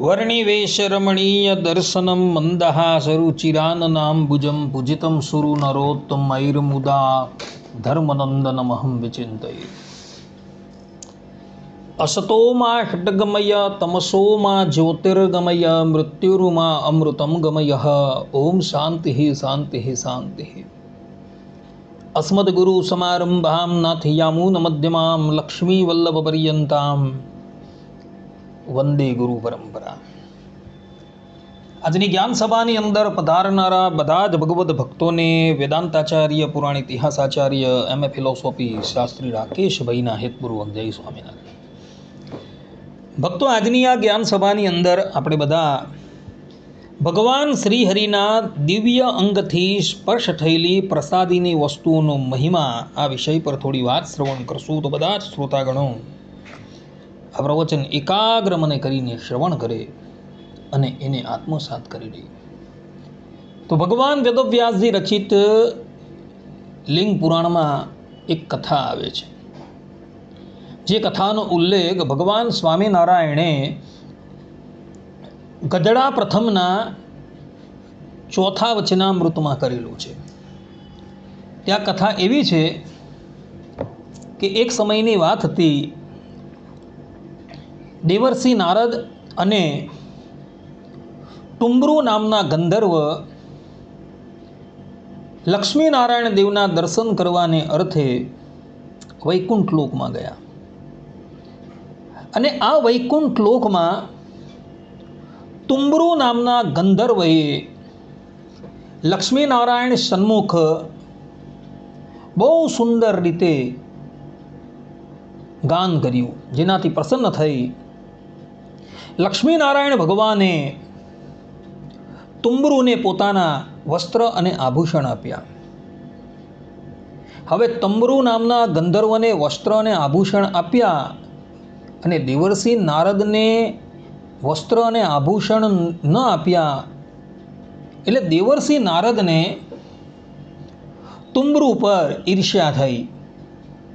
वर्णिवेशरमणीय दर्शनं मन्दहासरुचिराननाम्बुजं पूजितं सुरु नरोत्तमैर्मुदा धर्मनन्दनमहं विचिन्तये। असतो मा षड्गमय तमसो मा ज्योतिर्गमय मृत्युर्मा अमृतं गमयः। ओम शांति शांति शांति। अस्मद्गुरुसमारम्भां नाथयामुनमध्यमां लक्ष्मीवल्लभपर्यन्तां वंदे गुरु परंपरा। આજની જ્ઞાન સભાની અંદર પધારનારા બધા જ ભગવદ્ ભક્તોને વેદાંતાચાર્ય પુરાણ ઇતિહાસાચાર્ય એમ એ ફિલોસોફી શાસ્ત્રી રાકેશભાઈના હેતપૂર્વક જય સ્વામિનારાયણ। ભક્તો, આજની આ જ્ઞાન સભાની અંદર આપણે બધા ભગવાન શ્રી હરિના દિવ્ય અંગથી સ્પર્શ થયેલી પ્રસાદીની વસ્તુઓનો મહિમા આ વિષય પર થોડી વાત શ્રવણ કરશું તો બધા જ શ્રોતાગણો આ પ્રવચન એકાગ્ર મને કરીને શ્રવણ કરે અને એને આત્મસાત કરી લે। તો ભગવાન વેદવ્યાસજી રચિત લિંગ પુરાણમાં એક કથા આવે છે, જે કથાનો ઉલ્લેખ ભગવાન સ્વામિનારાયણે ગધડા પ્રથમના ચોથા વચનામૃતમાં કરેલું છે। ત્યાં કથા એવી છે કે એક સમયની વાત હતી, દેવર્ષિ નારદ અને ટુંબરુ નામના ગંધર્વ લક્ષ્મીનારાયણ દેવના દર્શન કરવાને અર્થે વૈકુંઠ લોકમાં ગયા અને આ વૈકુંઠ લોકમાં ટુંબરુ નામના ગંધર્વએ લક્ષ્મીનારાયણ સન્મુખ બહુ સુંદર રીતે ગાન કર્યું, જેનાથી પ્રસન્ન થઈ લક્ષ્મીનારાયણ ભગવાને ટુંબરુને પોતાના વસ્ત્ર અને આભૂષણ આપ્યા। હવે ટુંબરુ નામના ગંધર્વને વસ્ત્ર અને આભૂષણ આપ્યા અને દેવર્ષિ નારદને વસ્ત્ર અને આભૂષણ ન આપ્યા, એટલે દેવર્ષિ નારદને ટુંબરુ પર ઈર્ષ્યા થઈ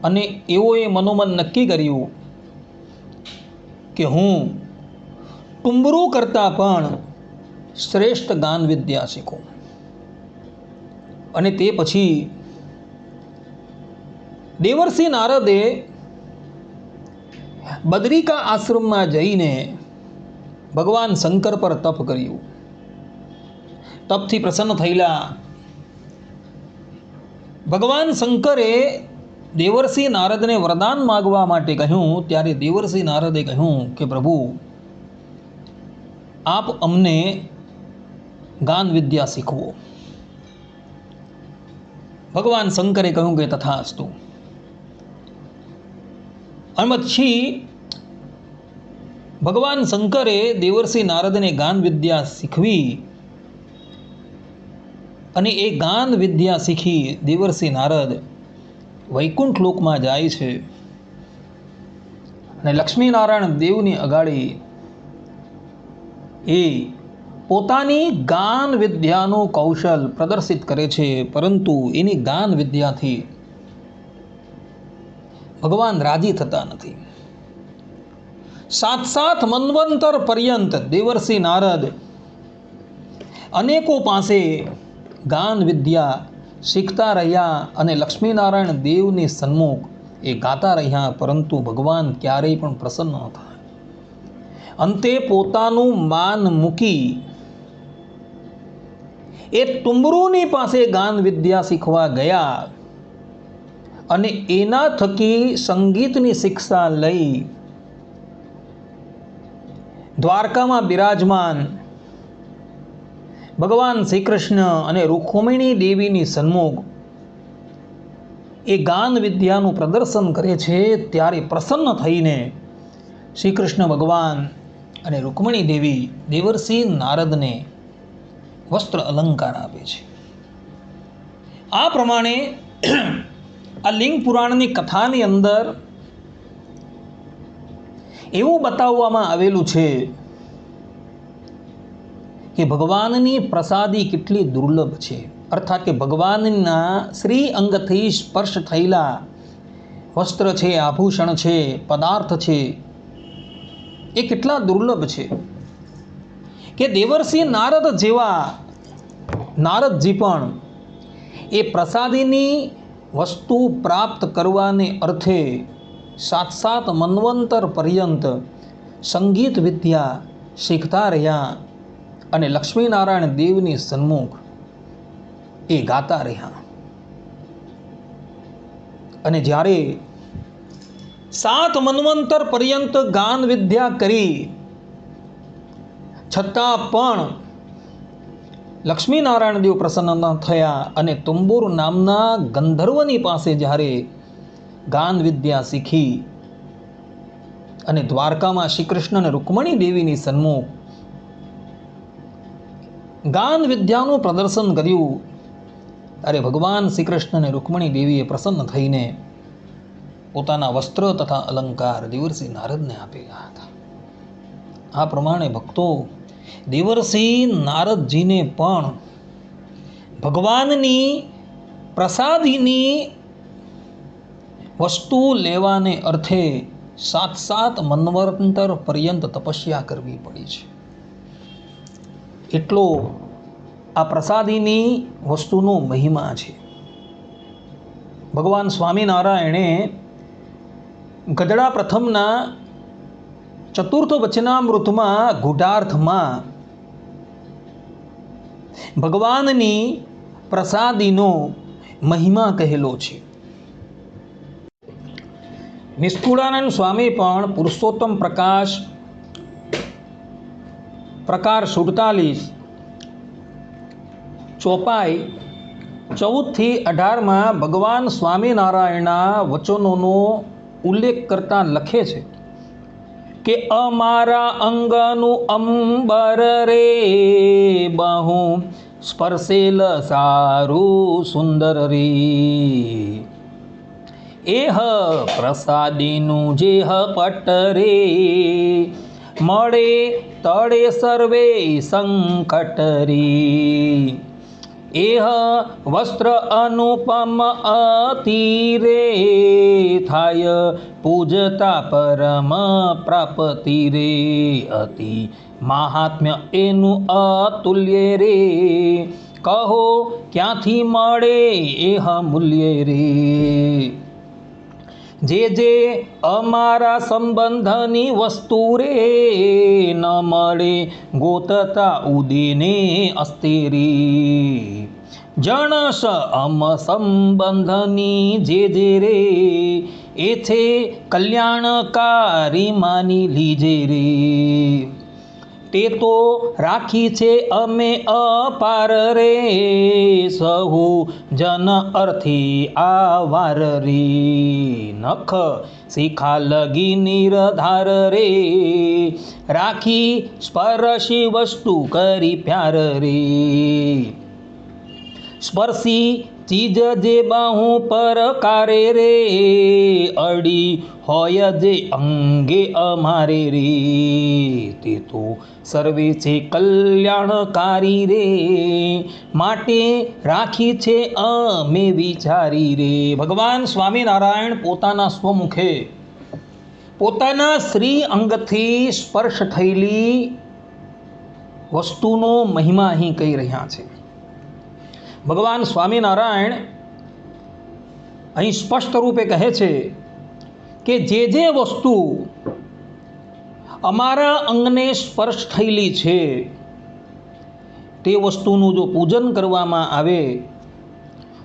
અને એઓએ મનોમન નક્કી કર્યું કે હું ટુંબરુ કરતાં પણ શ્રેષ્ઠ ગાન વિદ્યા શીખું। અને તે પછી દેવર્ષિ નારદે બદ્રિકા આશ્રમમાં જઈને ભગવાન શંકર પર તપ કર્યું। તપથી પ્રસન્ન થયેલા ભગવાન શંકરે દેવર્ષિ નારદને વરદાન માગવા માટે કહ્યું। ત્યારે દેવર્ષિ નારદે કહ્યું કે પ્રભુ, આપ અમને ગાન વિદ્યા શીખવો। ભગવાન શંકરે કહ્યું કે તથાસ્તુ। અને પછી ભગવાન શંકરે દેવર્ષિ નારદને ગાન વિદ્યા શીખવી અને એ ગાન વિદ્યા શીખી દેવર્ષિ નારદ વૈકુંઠ લોકમાં જાય છે અને લક્ષ્મીનારાયણ દેવની અગાડી એ પોતાની ગાન વિદ્યાનું કૌશલ પ્રદર્શિત કરે છે, પરંતુ એની ગાન વિદ્યાથી ભગવાન રાજી થતા નથી। 7 મન્વંતર પર્યંત દેવર્ષિ નારદ અનેકો પાસે ગાન વિદ્યા શીખતા રહ્યા અને લક્ષ્મીનારાયણ દેવની સન્મુખ એ ગાતા રહ્યા, પરંતુ ભગવાન ક્યારેય પણ પ્રસન્ન ન થાય। અંતે પોતાનું માન મૂકી એ ટુંબરુની પાસે ગાન વિદ્યા શીખવા ગયા અને એના થકી સંગીતની શિક્ષા લઈ દ્વારકામાં બિરાજમાન ભગવાન શ્રી કૃષ્ણ અને રૂકમિણી દેવીની સન્મુખ એ ગાન વિદ્યાનું પ્રદર્શન કરે છે। ત્યારે પ્રસન્ન થઈને શ્રી કૃષ્ણ ભગવાન અને રૂકમિણી દેવી દેવર્ષિ નારદને વસ્ત્ર અલંકાર આપે છે। આ પ્રમાણે આ લિંગ પુરાણની કથાની અંદર એવું બતાવવામાં આવેલું છે કે ભગવાનની પ્રસાદી કેટલી દુર્લભ છે, અર્થાત કે ભગવાનના શ્રી અંગથી સ્પર્શ થયેલા વસ્ત્ર છે, આભૂષણ છે, પદાર્થ છે, એ કેટલા દુર્લભ છે। કે દેવર્ષિ નારદ જેવા નારદજી પણ એ પ્રસાદીની વસ્તુ પ્રાપ્ત કરવાને અર્થે 7 મન્વંતર પર્યંત સંગીત વિદ્યા શીખતા રહ્યા અને લક્ષ્મીનારાયણ દેવની સન્મુખ એ ગાતા રહ્યા. અને જ્યારે 7 મન્વંતર પર્યંત ગાન વિદ્યા કરી છતાં પણ લક્ષ્મીનારાયણ દેવ પ્રસન્ન ન થયા અને તુંબુર નામના ગંધર્વની પાસે જ્યારે ગાન વિદ્યા શીખી અને દ્વારકામાં શ્રી કૃષ્ણ અને રૂકમણી દેવીની સન્મુખ ગાન વિદ્યાનું પ્રદર્શન કર્યું ત્યારે ભગવાન શ્રી કૃષ્ણ અને રૂકમણી દેવીએ પ્રસન્ન થઈને પોતાના વસ્ત્ર તથા અલંકાર દેવર્ષિ નારદને આપેલા હતા. આ પ્રમાણે ભક્તો દેવર્ષિ નારદજીને પણ ભગવાનની પ્રસાદીની વસ્તુ લેવાને અર્થે 7 મન્વંતર પર્યંત તપસ્યા કરવી પડી છે. એટલો આ પ્રસાદીની વસ્તુનો મહિમા છે. ભગવાન સ્વામિનારાયણે ગદડા પ્રથમના 4th વચનામૃતમાં ગુઢાર્થમાં ભગવાનની પ્રસાદીનો મહિમા કહેલો છે. નિષ્કુળાનંદ સ્વામી પણ પુરુષોત્તમ પ્રકાશ પ્રકાર 47 ચોપાઈ 14 થી 18 ભગવાન સ્વામિનારાયણના વચનોનો ઉલ્લેખ કરતા લખે છે કે અમારા અંગનું અંબર રે બહુ સ્પર્શેલ સારું સુંદર રે એહ પ્રસાદીનું જેહ પટ રે મળે તળે સર્વે સંકટ રે એહ વસ્ત્ર અનુપમ અતિ રે થાય પૂજતા પરમ પ્રાપ્તિ રે અતિ મહાત્મ્ય એનું અતુલ્ય રે કહો ક્યાંથી મળે એહ મૂલ્ય રે જે અમારા સંબંધની વસ્તુ રે ન મળે ગોતતા ઉદીને અસ્તે રે જણસ અમ સંબંધની જે રે એ છે કલ્યાણકારી માની લીજે રે તે તો રાખી છે અમે અપાર રે સહુ જન અર્થી આવાર રે નખ શિખા લગી નિરધાર રે રાખી સ્પર્શી વસ્તુ કરી પ્યાર રે સ્પર્શી ચીજ જે બાહુ પર કારે રે અડી હોય જે અંગે અમારે રે તે તો સર્વે છે કલ્યાણકારી રે માટે રાખી છે અમે વિચારી રે. ભગવાન સ્વામિનારાયણ પોતાના સ્વમુખે પોતાના શ્રી અંગથી સ્પર્શ થયેલી વસ્તુનો મહિમા અહીં કહી રહ્યા છે. ભગવાન સ્વામિનારાયણ અહીં સ્પષ્ટ રૂપે કહે છે કે જે વસ્તુ અમારા અંગને સ્પર્શ થયેલી છે તે વસ્તુનું જો પૂજન કરવામાં આવે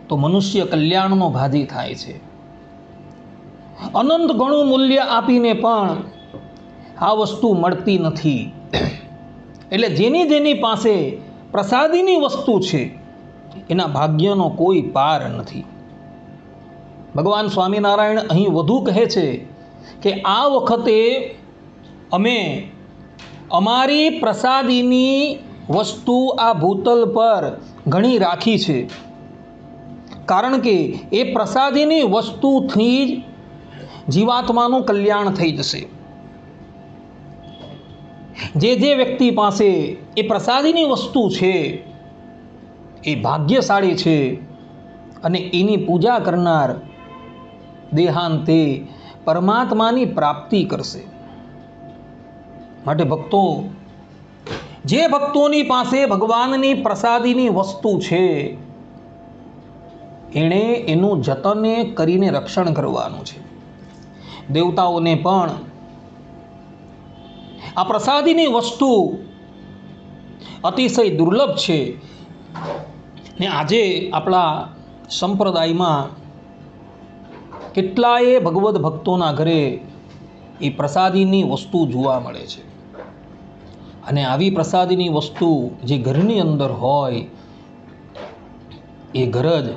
તો મનુષ્ય કલ્યાણનો ભાજી થાય છે. અનંત ગણું મૂલ્ય આપીને પણ આ વસ્તુ મળતી નથી. એટલે જેની પાસે પ્રસાદીની વસ્તુ છે એના ભાગ્યનો કોઈ પાર નથી. ભગવાન સ્વામિનારાયણ અહીં વધુ કહે છે કે આ વખતે અમે અમારી પ્રસાદીની વસ્તુ આ ભૂતલ પર ઘણી રાખી છે, કારણ કે એ પ્રસાદીની વસ્તુથી જ જીવાત્માનું કલ્યાણ થઈ જશે. જે વ્યક્તિ પાસે એ પ્રસાદીની વસ્તુ છે એ ભાગ્યશાળી છે અને એની પૂજા કરનાર દેહાંતે પરમાત્માની પ્રાપ્તિ કરશે. માટે ભક્તો, જે ભક્તોની પાસે ભગવાનની પ્રસાદીની વસ્તુ છે એણે એનું જતને કરીને રક્ષણ કરવાનું છે. દેવતાઓને પણ આ પ્રસાદીની વસ્તુ અતિશય દુર્લભ છે ને આજે આપણા સંપ્રદાયમાં કેટલાય ભગવદ્ ભક્તોના ઘરે એ પ્રસાદીની વસ્તુ જોવા મળે છે. અને આવી પ્રસાદીની વસ્તુ જે ઘરની અંદર હોય એ ઘર જ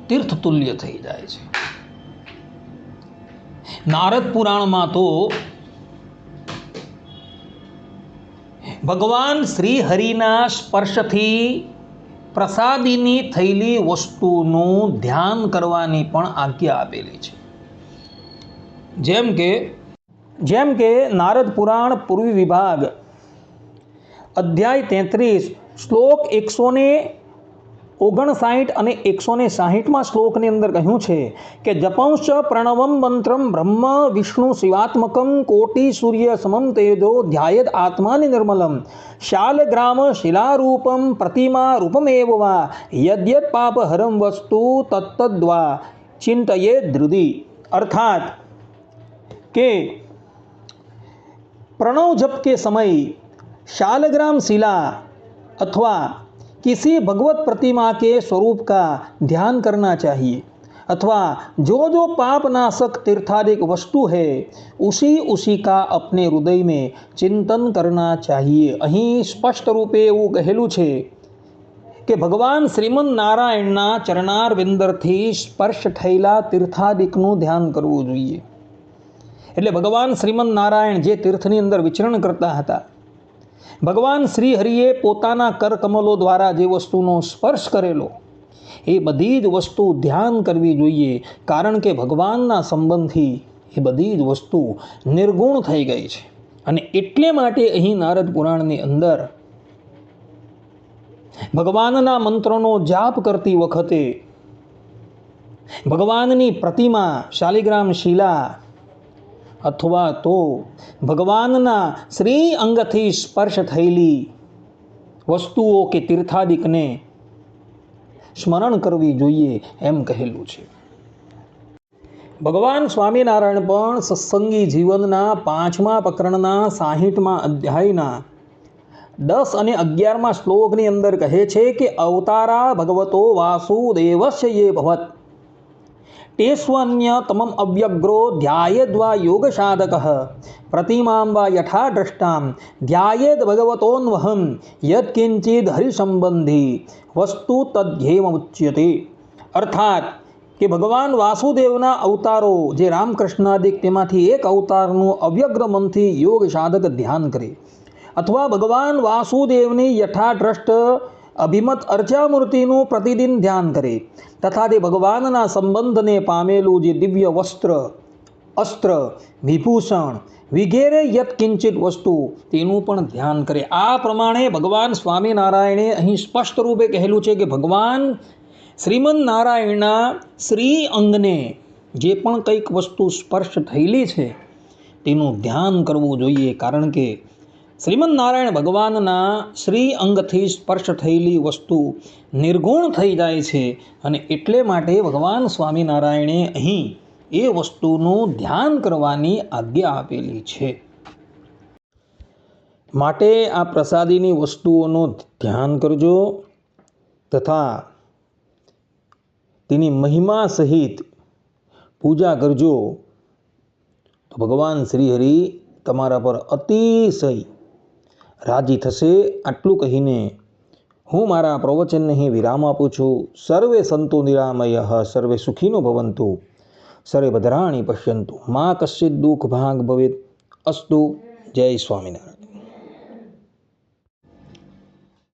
તીર્થતુલ્ય થઈ જાય છે. નારદ પુરાણમાં તો ભગવાન શ્રી હરિના સ્પર્શથી પ્રસાદીની થયેલી વસ્તુનું ધ્યાન કરવાની પણ આજ્ઞા આપેલી છે. જેમ કે નારદ પુરાણ પૂર્વી વિભાગ અધ્યાય 33 શ્લોક 159 અને 160 શ્લોકની અંદર કહ્યું છે કે જપંશ્ચ પ્રણવમ મંત્રમ બ્રહ્મ વિષ્ણુ શિવાત્મકમ કોટી સૂર્ય સમમ તેજો ધ્યાયદ આત્માની નિર્મલમ શાલગ્રામ શિલારૂપમ પ્રતિમા રૂપમેવ વા યદ્યત પાપ હરમ વસ્તુ તત્તદ્વા ચિંતયે ધૃતિ. अर्थात કે प्रणव जप के समय शालग्राम शिला अथवा किसी भगवत प्रतिमा के स्वरूप का ध्यान करना चाहिए अथवा जो जो पाप नाशक तीर्थादिक वस्तु है उसी का अपने हृदय में चिंतन करना चाहिए. અહીં સ્પષ્ટ રૂપે એવું કહેલું છે કે ભગવાન શ્રીમદ નારાયણના ચરણારવિંદરથી સ્પર્શ થયેલા તીર્થાદિકનું ધ્યાન કરવું જોઈએ. એટલે ભગવાન શ્રીમદ નારાયણ જે તીર્થની અંદર વિચરણ કરતા હતા, ભગવાન શ્રી હરિએ પોતાના કરકમલો દ્વારા જે વસ્તુનો સ્પર્શ કરેલો એ બધી જ વસ્તુ ધ્યાન કરવી જોઈએ. કારણ કે ભગવાનના સંબંધથી એ બધી જ વસ્તુ નિર્ગુણ થઈ ગઈ છે. અને એટલે માટે અહીં નારદ પુરાણની અંદર ભગવાનના મંત્રોનો જાપ કરતી વખતે ભગવાનની પ્રતિમા શાલિગ્રામ શિલા અથવા તો ભગવાનના શ્રી અંગથી સ્પર્શ થયેલી વસ્તુઓ કે તીર્થાદિકને સ્મરણ કરવી જોઈએ એમ કહેલું છે. ભગવાન સ્વામિનારાયણ પણ સત્સંગી જીવનના 5મા પ્રકરણના 60મા અધ્યાયના 10 અને 11મા શ્લોકની અંદર કહે છે કે અવતારા ભગવતો વાસુદેવસ્ય યે ભવત તેસ્વન્ય તમમ અવ્યગ્રો ધ્યાયેદ્વા યોગ સાધકઃ પ્રતિમાં વા યથા દ્રષ્ટામ ધ્યાયેદ ભગવતોન્વહમ યત્કિંચિદ હરિસંબંધી વસ્તુ તદ્ધેમ ઉચ્યતે. અર્થાત કે ભગવાન વાસુદેવના અવતારો જે રામકૃષ્ણાદિક તેમાંથી એક અવતારનું અવ્યગ્ર મનથી યોગ સાધક ધ્યાન કરે અથવા ભગવાન વાસુદેવની યથાદ્રષ્ટ અભિમત અર્ચામૂર્તિનું પ્રતિદિન ધ્યાન કરે તથા તે ભગવાનના સંબંધને પામેલું જે દિવ્ય વસ્ત્ર અસ્ત્ર વિભૂષણ વગેરે યત્કિંચિત વસ્તુ તેનું પણ ધ્યાન કરે. આ પ્રમાણે ભગવાન સ્વામિનારાયણે અહીં સ્પષ્ટ રૂપે કહેલું છે કે ભગવાન શ્રીમદ નારાયણના શ્રી અંગને જે પણ કંઈક વસ્તુ સ્પર્શ થયેલી છે તેનું ધ્યાન કરવું જોઈએ. કારણ કે શ્રીમદ નારાયણ ભગવાનના શ્રી અંગથી સ્પર્શ થયેલી વસ્તુ નિર્ગુણ થઈ જાય છે અને એટલે માટે ભગવાન સ્વામિનારાયણે અહીં એ વસ્તુનું ધ્યાન કરવાની આજ્ઞા આપેલી છે. માટે આ પ્રસાદીની વસ્તુઓનું ધ્યાન કરજો તથા તેની મહિમા સહિત પૂજા કરજો તો ભગવાન શ્રી હરિ તમારા પર અતિશય રાજી થશે. આટલું કહીને હું મારા પ્રવચનને અહીં વિરામ આપું છું. સર્વે સંતો નિરામયઃ સર્વે સુખીનો ભવંતુ સર્વે ભદ્રાણી પશ્યંતુ મા કશ્ચિદ દુઃખ ભાગ ભવેત અસ્તુ. જય સ્વામિનારાયણ.